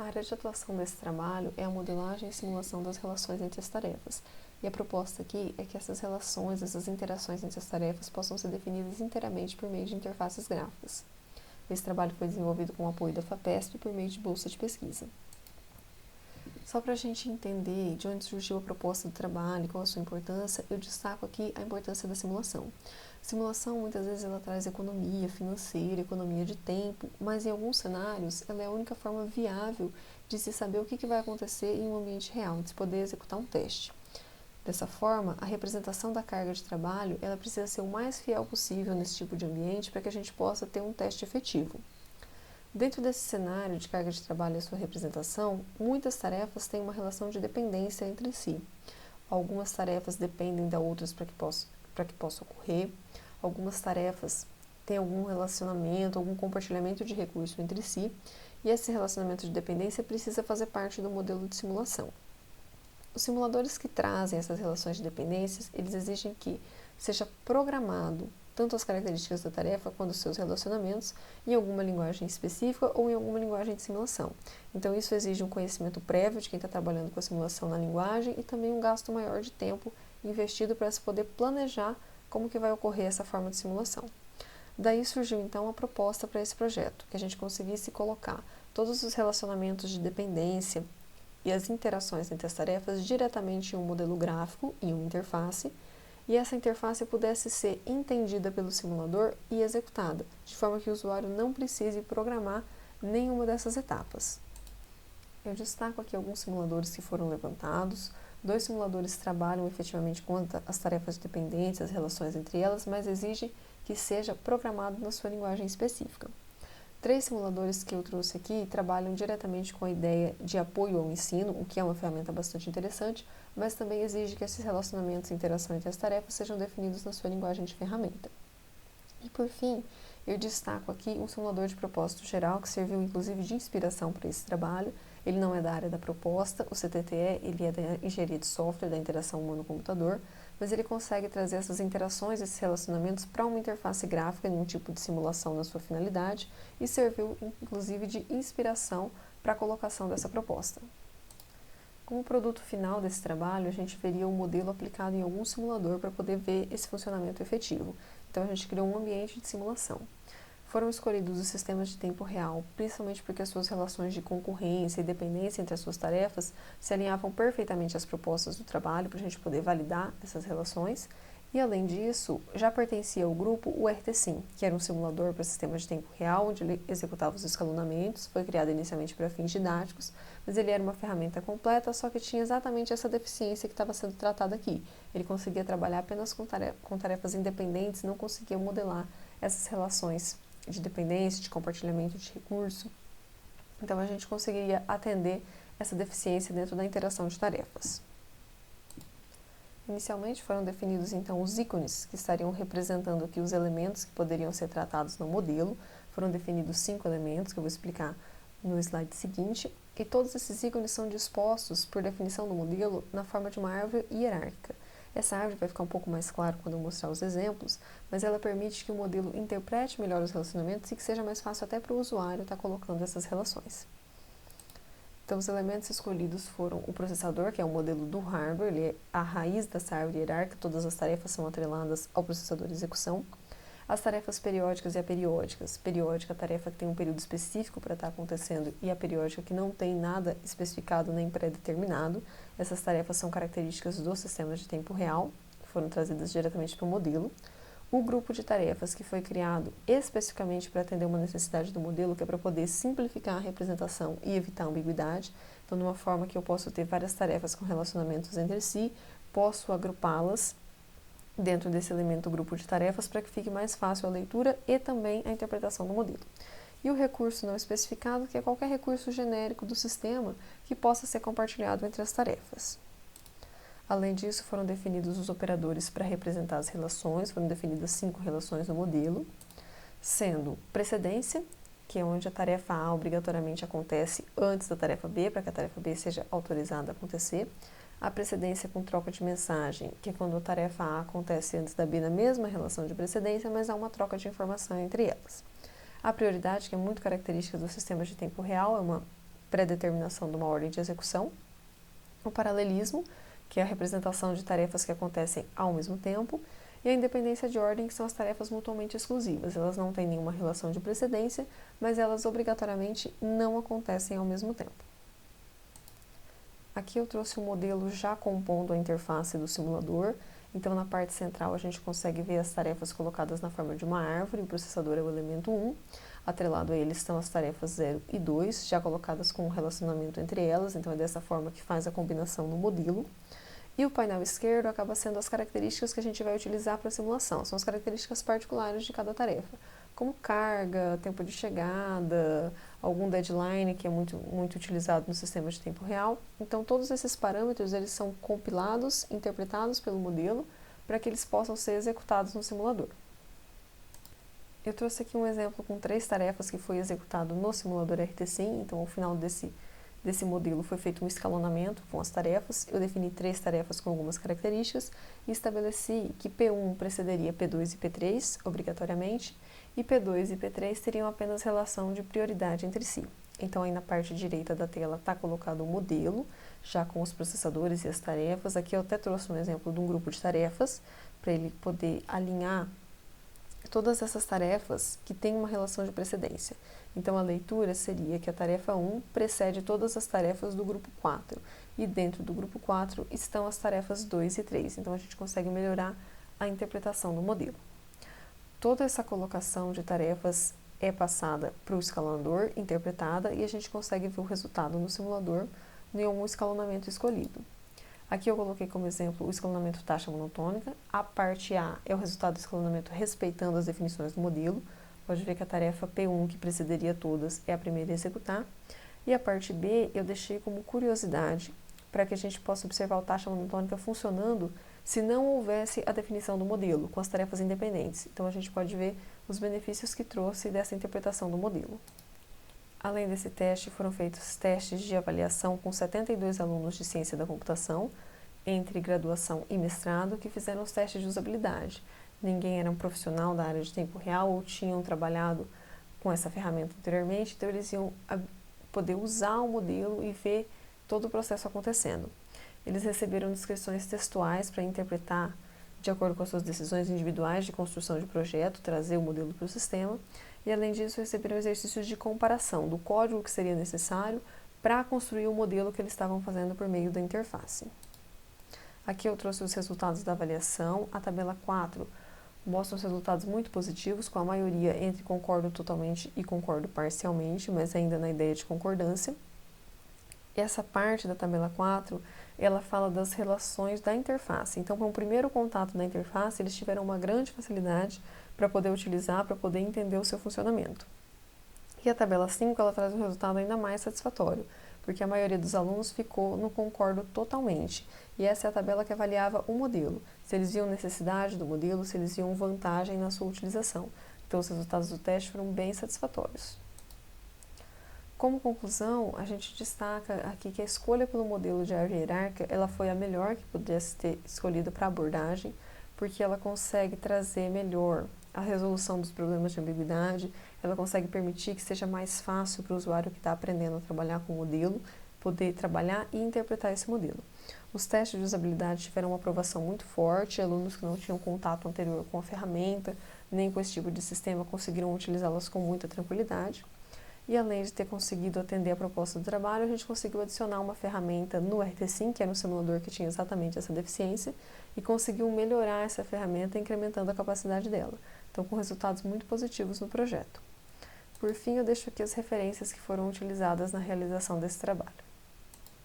A área de atuação desse trabalho é a modelagem e simulação das relações entre as tarefas. E a proposta aqui é que essas relações, essas interações entre as tarefas possam ser definidas inteiramente por meio de interfaces gráficas. Esse trabalho foi desenvolvido com o apoio da FAPESP por meio de bolsa de pesquisa. Só para a gente entender de onde surgiu a proposta do trabalho e qual a sua importância, eu destaco aqui a importância da simulação. Simulação, muitas vezes, ela traz economia financeira, economia de tempo, mas em alguns cenários, ela é a única forma viável de se saber o que vai acontecer em um ambiente real, de se poder executar um teste. Dessa forma, a representação da carga de trabalho, ela precisa ser o mais fiel possível nesse tipo de ambiente para que a gente possa ter um teste efetivo. Dentro desse cenário de carga de trabalho e a sua representação, muitas tarefas têm uma relação de dependência entre si. Algumas tarefas dependem das outras para que possa ocorrer, algumas tarefas têm algum relacionamento, algum compartilhamento de recurso entre si, e esse relacionamento de dependência precisa fazer parte do modelo de simulação. Os simuladores que trazem essas relações de dependências, eles exigem que seja programado tanto as características da tarefa quanto os seus relacionamentos em alguma linguagem específica ou em alguma linguagem de simulação. Então, isso exige um conhecimento prévio de quem está trabalhando com a simulação na linguagem e também um gasto maior de tempo investido para se poder planejar como que vai ocorrer essa forma de simulação. Daí surgiu, então, a proposta para esse projeto, que a gente conseguisse colocar todos os relacionamentos de dependência e as interações entre as tarefas diretamente em um modelo gráfico e uma interface, e essa interface pudesse ser entendida pelo simulador e executada, de forma que o usuário não precise programar nenhuma dessas etapas. Eu destaco aqui alguns simuladores que foram levantados. 2 simuladores trabalham efetivamente com as tarefas dependentes, as relações entre elas, mas exige que seja programado na sua linguagem específica. 3 simuladores que eu trouxe aqui trabalham diretamente com a ideia de apoio ao ensino, o que é uma ferramenta bastante interessante, mas também exige que esses relacionamentos e interação entre as tarefas sejam definidos na sua linguagem de ferramenta. E por fim, eu destaco aqui um simulador de propósito geral que serviu inclusive de inspiração para esse trabalho. Ele não é da área da proposta, o CTTE ele é da engenharia de software, da interação humano-computador, mas ele consegue trazer essas interações, esses relacionamentos para uma interface gráfica em um tipo de simulação na sua finalidade e serviu inclusive de inspiração para a colocação dessa proposta. Como produto final desse trabalho, a gente veria um modelo aplicado em algum simulador para poder ver esse funcionamento efetivo. Então, a gente criou um ambiente de simulação. Foram escolhidos os sistemas de tempo real, principalmente porque as suas relações de concorrência e dependência entre as suas tarefas se alinhavam perfeitamente às propostas do trabalho para a gente poder validar essas relações. E, além disso, já pertencia ao grupo o RTSim, que era um simulador para sistemas de tempo real, onde ele executava os escalonamentos, foi criado inicialmente para fins didáticos, mas ele era uma ferramenta completa, só que tinha exatamente essa deficiência que estava sendo tratada aqui. Ele conseguia trabalhar apenas com tarefas independentes, não conseguia modelar essas relações de dependência, de compartilhamento de recurso. Então, a gente conseguiria atender essa deficiência dentro da interação de tarefas. Inicialmente foram definidos então os ícones que estariam representando aqui os elementos que poderiam ser tratados no modelo. Foram definidos 5 elementos que eu vou explicar no slide seguinte, e todos esses ícones são dispostos, por definição do modelo, na forma de uma árvore hierárquica. Essa árvore vai ficar um pouco mais claro quando eu mostrar os exemplos, mas ela permite que o modelo interprete melhor os relacionamentos e que seja mais fácil até para o usuário estar colocando essas relações. Então, os elementos escolhidos foram o processador, que é o modelo do hardware, ele é a raiz dessa árvore hierárquica, todas as tarefas são atreladas ao processador de execução. As tarefas periódicas e aperiódicas. Periódica, a tarefa que tem um período específico para estar acontecendo, e a periódica que não tem nada especificado nem pré-determinado. Essas tarefas são características dos sistemas de tempo real, que foram trazidas diretamente para o modelo. O grupo de tarefas, que foi criado especificamente para atender uma necessidade do modelo, que é para poder simplificar a representação e evitar ambiguidade. Então, de uma forma que eu posso ter várias tarefas com relacionamentos entre si, posso agrupá-las dentro desse elemento grupo de tarefas para que fique mais fácil a leitura e também a interpretação do modelo. E o recurso não especificado, que é qualquer recurso genérico do sistema que possa ser compartilhado entre as tarefas. Além disso, foram definidos os operadores para representar as relações, foram definidas 5 relações no modelo, sendo precedência, que é onde a tarefa A obrigatoriamente acontece antes da tarefa B, para que a tarefa B seja autorizada a acontecer. A precedência com troca de mensagem, que é quando a tarefa A acontece antes da B na mesma relação de precedência, mas há uma troca de informação entre elas. A prioridade, que é muito característica dos sistemas de tempo real, é uma pré-determinação de uma ordem de execução, o paralelismo, que é a representação de tarefas que acontecem ao mesmo tempo, e a independência de ordem, que são as tarefas mutuamente exclusivas. Elas não têm nenhuma relação de precedência, mas elas obrigatoriamente não acontecem ao mesmo tempo. Aqui eu trouxe um modelo já compondo a interface do simulador. Então, na parte central, a gente consegue ver as tarefas colocadas na forma de uma árvore. O processador é o elemento 1. Atrelado a ele estão as tarefas 0 e 2, já colocadas com um relacionamento entre elas. Então, é dessa forma que faz a combinação no modelo. E o painel esquerdo acaba sendo as características que a gente vai utilizar para a simulação. São as características particulares de cada tarefa, como carga, tempo de chegada, algum deadline que é muito utilizado no sistema de tempo real. Então, todos esses parâmetros eles são compilados, interpretados pelo modelo, para que eles possam ser executados no simulador. Eu trouxe aqui um exemplo com 3 tarefas que foi executado no simulador RTSim. Então, ao final desse modelo foi feito um escalonamento com as tarefas. Eu defini 3 tarefas com algumas características e estabeleci que P1 precederia P2 e P3, obrigatoriamente, e P2 e P3 teriam apenas relação de prioridade entre si. Então, aí na parte direita da tela está colocado o modelo, já com os processadores e as tarefas. Aqui eu até trouxe um exemplo de um grupo de tarefas, para ele poder alinhar todas essas tarefas que têm uma relação de precedência. Então, a leitura seria que a tarefa 1 precede todas as tarefas do grupo 4, e dentro do grupo 4 estão as tarefas 2 e 3. Então, a gente consegue melhorar a interpretação do modelo. Toda essa colocação de tarefas é passada para o escalonador, interpretada, e a gente consegue ver o resultado no simulador em algum escalonamento escolhido. Aqui eu coloquei como exemplo o escalonamento taxa monotônica. A parte A é o resultado do escalonamento respeitando as definições do modelo. Pode ver que a tarefa P1, que precederia todas, é a primeira a executar. E a parte B eu deixei como curiosidade, para que a gente possa observar o taxa monotônica funcionando se não houvesse a definição do modelo, com as tarefas independentes. Então, a gente pode ver os benefícios que trouxe dessa interpretação do modelo. Além desse teste, foram feitos testes de avaliação com 72 alunos de ciência da computação, entre graduação e mestrado, que fizeram os testes de usabilidade. Ninguém era um profissional da área de tempo real ou tinham trabalhado com essa ferramenta anteriormente, então eles iam poder usar o modelo e ver todo o processo acontecendo. Eles receberam descrições textuais para interpretar de acordo com as suas decisões individuais de construção de projeto, trazer o modelo para o sistema. E, além disso, receberam exercícios de comparação do código que seria necessário para construir o modelo que eles estavam fazendo por meio da interface. Aqui eu trouxe os resultados da avaliação. A tabela 4 mostra os resultados muito positivos, com a maioria entre concordo totalmente e concordo parcialmente, mas ainda na ideia de concordância. Essa parte da tabela 4, ela fala das relações da interface. Então, para um primeiro contato da interface, eles tiveram uma grande facilidade para poder utilizar, para poder entender o seu funcionamento. E a tabela 5, ela traz um resultado ainda mais satisfatório, porque a maioria dos alunos ficou no concordo totalmente. E essa é a tabela que avaliava o modelo, se eles viam necessidade do modelo, se eles viam vantagem na sua utilização. Então, os resultados do teste foram bem satisfatórios. Como conclusão, a gente destaca aqui que a escolha pelo modelo de árvore hierárquica, ela foi a melhor que pudesse ter escolhido para a abordagem, porque ela consegue trazer melhor a resolução dos problemas de ambiguidade, ela consegue permitir que seja mais fácil para o usuário que está aprendendo a trabalhar com o modelo, poder trabalhar e interpretar esse modelo. Os testes de usabilidade tiveram uma aprovação muito forte, alunos que não tinham contato anterior com a ferramenta, nem com esse tipo de sistema, conseguiram utilizá-las com muita tranquilidade. E, além de ter conseguido atender a proposta do trabalho, a gente conseguiu adicionar uma ferramenta no RTSim, que era um simulador que tinha exatamente essa deficiência, e conseguiu melhorar essa ferramenta, incrementando a capacidade dela. Então, com resultados muito positivos no projeto. Por fim, eu deixo aqui as referências que foram utilizadas na realização desse trabalho.